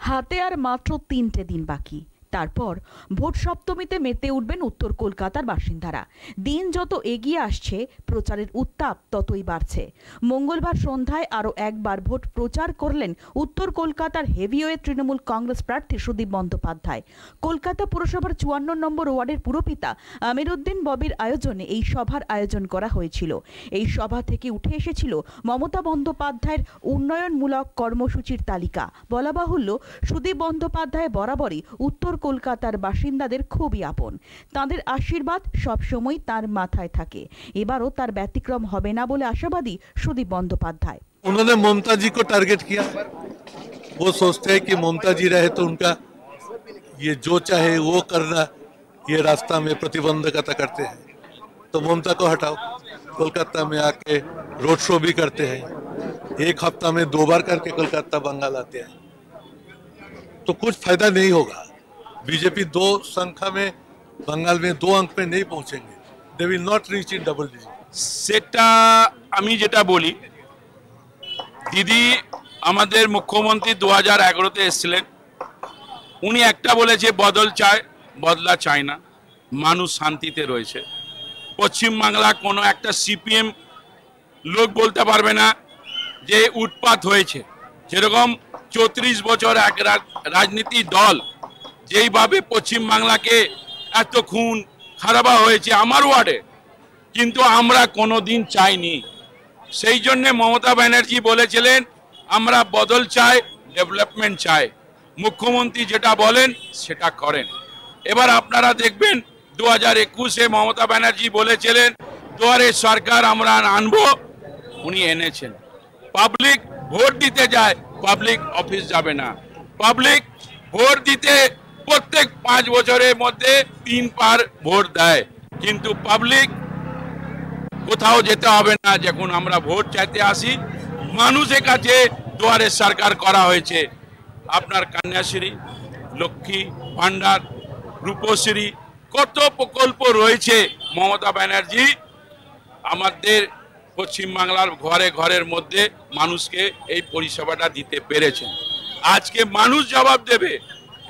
হাতে আর মাত্র 3টে দিন বাকি। তারপর ভোট সপ্তমীতে মেতে উঠবেন উত্তর কলকাতার বাসিন্দারা। দিন যত এগিয়ে আসছে প্রচারের উত্তাপ ততই বাড়ছে। মঙ্গলবার সন্ধ্যায় আরও একবার ভোট প্রচার করলেন উত্তর কলকাতার হেভিওয়েট তৃণমূল কংগ্রেস প্রার্থী সুদীপ বন্দ্যোপাধ্যায়। কলকাতা পুরসভার 54 নম্বর ওয়ার্ডের পুরপিতা আমির উদ্দিন ববির আয়োজনে এই সভার আয়োজন করা হয়েছিল। এই সভা থেকে উঠে এসেছিল মমতা বন্দ্যোপাধ্যায়ের উন্নয়নমূলক কর্মসূচির তালিকা। বলা বাহুল্য, সুদীপ বন্দ্যোপাধ্যায় বরাবরই উত্তর কলকাতার বাসিন্দাদের খুবই আপন। তাদের আশীর্বাদ সবসময় তার মাথায় থাকে। এবারও তার ব্যতিক্রম হবে না বলে আশাবাদী সুদীপ বন্দ্যোপাধ্যায়। उन्होंने ममता जी को टारगेट किया। वो सोचते हैं कि ममता जी रहे तो उनका ये जो चाहे वो करना, ये रास्ता में प्रतिबंधकता करते हैं। तो ममता को हटाओ। कोलकाता में आके रोड शो भी करते हैं, एक हफ्ता में 2 बार करके कोलकाता बंगाल आते हैं, तो कुछ फायदा नहीं होगा। बीजेपी 2 संख्या में बंगाल में 2 अंक में नहीं पहुंचेंगे। They will not reach in double digit. সেটা আমি যেটা বলি, দিদি আমাদের মুখ্যমন্ত্রী 2011-তে এসেছিলেন। উনি একটা বলেছে, বদল চায়, বদলা চায় না, মানুষ শান্তিতে রয়েছে। পশ্চিমবাংলা কোনো একটা সিপিএম লোক বলতে পারবে না যে উৎপাত হয়েছে। যেরকম 34 বছর এক রাজনীতি দল যেইভাবে পশ্চিমবাংলাকে এত খুন খারাপা হয়েছে আমার ওয়ার্ডে, কিন্তু আমরা কোনোদিন চাইনি। সেই জন্য মমতা ব্যানার্জি বলেছিলেন আমরা বদল চাই, ডেভেলপমেন্ট চাই। মুখ্যমন্ত্রী যেটা বলেন সেটা করেন। এবার আপনারা দেখবেন 2021-এ মমতা ব্যানার্জি বলেছিলেন দুয়ারে সরকার আমরা আনবো, উনি এনেছেন। পাবলিক ভোট দিতে যায়, পাবলিক অফিস যাবে না। পাবলিক ভোট দিতে প্রত্যেক 5 বছরের মধ্যে 3 বার ভোট দেয়, কিন্তু পাবলিক কোথাও যেতে হবে না। যখন আমরা ভোট চাইতে আসি, মানুষের কাছে দুয়ারে সরকার করা হয়েছে। আপনার কন্যাশ্রী, লক্ষ্মী ভান্ডার, রূপশ্রী, কত প্রকল্প রয়েছে। মমতা ব্যানার্জি আমাদের পশ্চিমবাংলার ঘরে ঘরের মধ্যে মানুষকে এই পরিষেবাটা দিতে পেরেছেন। আজকে মানুষ জবাব দেবে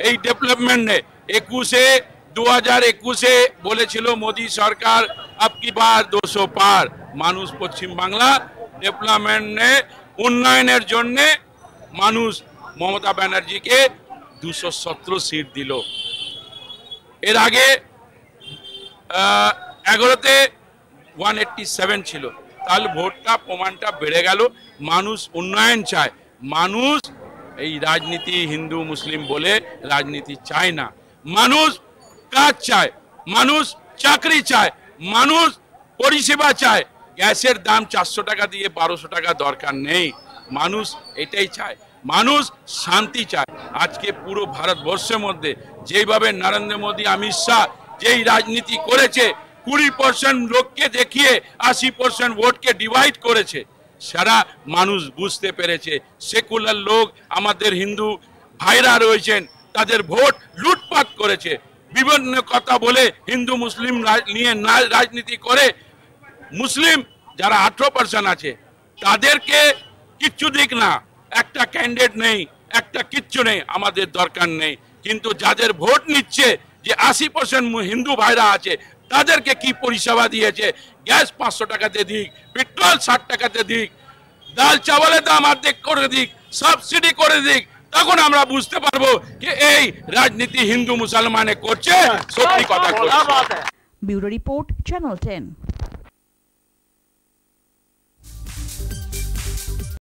এই ডেভেলপমেন্টে। 2021-এ বলেছিল মোদী সরকার আপকি বার 200 পার। মানুষ পশ্চিমবাংলা ডেভেলপমেন্টে উন্নয়নের জন্য মানুষ মমতা ব্যানার্জিকে 217 সিট দিল। এর আগে 11-তে 187 ছিল। তাহলে ভোটটা প্রমাণটা বেড়ে গেল। মানুষ উন্নয়ন চায়। মানুষ এই রাজনীতি হিন্দু মুসলিম বলে রাজনীতি চায় না। মানুষ কাজ চায়, মানুষ চাকরি চায়, মানুষ পরিষেবা চায়। গ্যাসের দাম 400 টাকা দিয়ে 1200 টাকা দরকার নেই। মানুষ এটাই চায়, মানুষ শান্তি চায়। আজকে পুরো ভারতবর্ষের মধ্যে যেইভাবে নরেন্দ্র মোদী, অমিত শাহ যেই রাজনীতি করেছে, 20% লোককে দেখিয়ে 80% ভোটকে ডিভাইড করেছে, সারা মানুষ বুঝতে পেরেছে। সেকুলার লোক আমাদের হিন্দু ভাইরা রয়েছেন, তাদের ভোট লুটপাট করেছে। বিভিন্ন কথা বলে হিন্দু মুসলিম নিয়ে রাজনীতি করে। মুসলিম যারা 18% আছে তাদেরকে কিচ্ছু দিক না, একটা ক্যান্ডিডেট নেই, একটা কিচ্ছু নেই, আমাদের দরকার নেই। কিন্তু যাদের ভোট নিচ্ছে, যে 80% হিন্দু ভাইরা আছে, তাদেরকে কি পরিষেবা দিয়েছে? গ্যাস 500 টাকাতে দিক, পেট্রোল 60 টাকাতে দিক, ডাল চাওয়ালের দাম অর্ধেক করে দিক, সাবসিডি করে দিক। তখন আমরা বুঝতে পারবো যে এই রাজনীতি হিন্দু মুসলমানে করছে, সত্যি কথা করছে। Bureau report, channel 10।